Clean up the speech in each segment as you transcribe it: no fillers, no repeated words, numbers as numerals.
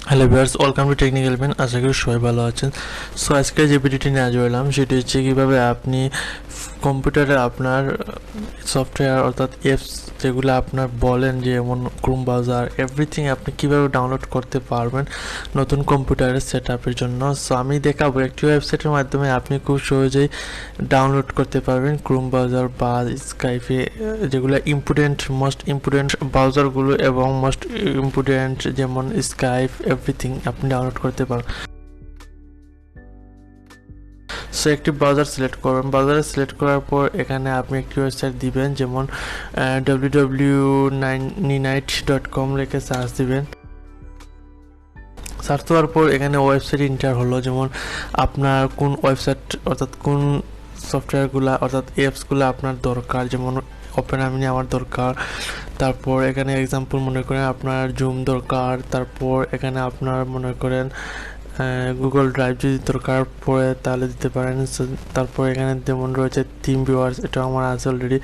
Hello viewers, welcome to technical man. আশা করি সবাই ভালো আছেন। সো আজকে যে ভিডিওটি নিয়ে এলাম সেটি হচ্ছে কীভাবে আপনি কম্পিউটারে আপনার সফটওয়্যার অর্থাৎ অ্যাপস যেগুলো আপনার বলেন যে যেমন ক্রোম ব্রাউজার এভরিথিং আপনি কীভাবে ডাউনলোড করতে পারবেন নতুন কম্পিউটারের সেট আপের জন্য। সো আমি দেখাবো একটি ওয়েবসাইটের মাধ্যমে আপনি খুব সহজেই ডাউনলোড করতে পারবেন ক্রোম ব্রাউজার বা স্কাইপে যেগুলো মোস্ট ইম্পর্টেন্ট ব্রাউজারগুলো এবং মোস্ট ইম্পর্টেন্ট যেমন স্কাইপ এভরিথিং আপনি ডাউনলোড করতে পারবেন। সো একটি ব্রাউজার সিলেক্ট করবেন। ব্রাউজারে সিলেক্ট করার পর এখানে আপনি একটি ওয়েবসাইট দিবেন, যেমন www.ninite.com লিখে সার্চ দিবেন। সার্চ দেওয়ার পর এখানে ওয়েবসাইট ইন্টার হলো, যেমন আপনার কোন ওয়েবসাইট অর্থাৎ কোন সফটওয়্যারগুলো অর্থাৎ অ্যাপসগুলো আপনার দরকার, যেমন ওপেন আমি আমার দরকার। তারপর এখানে এক্সাম্পল মনে করেন আপনার জুম দরকার। তারপর এখানে আপনার মনে করেন গুগল ড্রাইভ যদি দরকার পড়ে তাহলে দিতে পারেন। তারপর এখানে যেমন রয়েছে থিম ভিউয়ার্স, এটা আমার আছে অলরেডি।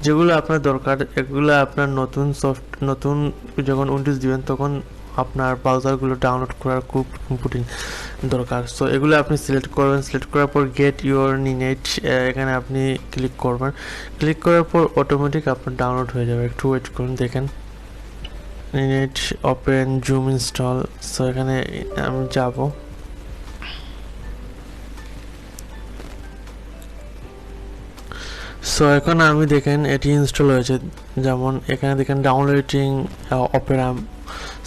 যেগুলো আপনার দরকার এগুলো আপনার নতুন যখন উইন্ডোজ দিবেন তখন আপনার ব্রাউজারগুলো ডাউনলোড করার খুব ইম্পর্টেন্ট দরকার। সো এগুলো আপনি সিলেক্ট করবেন। সিলেক্ট করার পর গেট ইউর নিনেট এখানে আপনি ক্লিক করবেন। ক্লিক করার পর অটোমেটিক আপনার ডাউনলোড হয়ে যাবে। একটু ওয়েট করুন, দেখেন নিনেট ওপেন জুম ইনস্টল। সো এখানে আমি যাব। সো এখন আমি দেখেন এটি ইনস্টল হয়েছে, যেমন এখানে দেখেন ডাউনলোডিং অপেরা।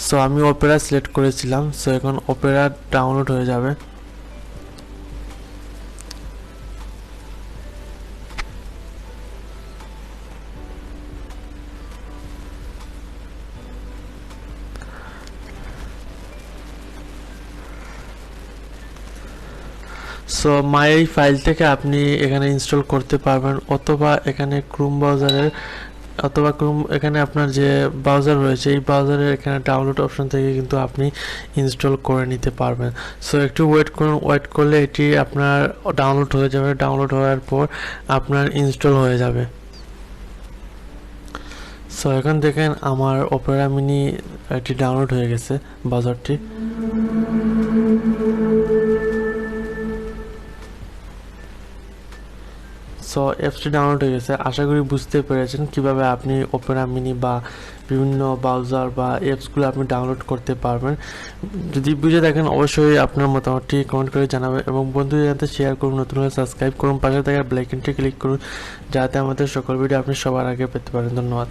সো আমি অপেরা সিলেক্ট করেছিলাম। সো এখন অপেরা ডাউনলোড হয়ে যাবে। সো মাই ফাইল থেকে আপনি এখানে ইনস্টল করতে পারবেন, অথবা এখানে ক্রোম ব্রাউজারের এখানে আপনার যে ব্রাউজার রয়েছে এই ব্রাউজারের এখানে ডাউনলোড অপশন থেকে কিন্তু আপনি ইনস্টল করে নিতে পারবেন। সো একটু ওয়েট করুন, ওয়েট করলে এটি আপনার ডাউনলোড হয়ে যাবে। ডাউনলোড হওয়ার পর আপনার ইনস্টল হয়ে যাবে। সো এখন দেখেন আমার অপেরা মিনি এটি ডাউনলোড হয়ে গেছে ব্রাউজারটি। সো অ্যাপসটি ডাউনলোড হয়ে গেছে। আশা করি বুঝতে পেরেছেন কিভাবে আপনি ওপেরা মিনি বা বিভিন্ন ব্রাউজার বা অ্যাপসগুলো আপনি ডাউনলোড করতে পারবেন। যদি বুঝে দেখেন অবশ্যই আপনার মতামতটি কমেন্ট করে জানাবেন এবং বন্ধুদের সাথে শেয়ার করুন, নতুন হলে সাবস্ক্রাইব করুন, পাশে থাকা বেল আইকনটি ক্লিক করুন যাতে আমাদের সকল ভিডিও আপনি সবার আগে পেতে পারেন। ধন্যবাদ।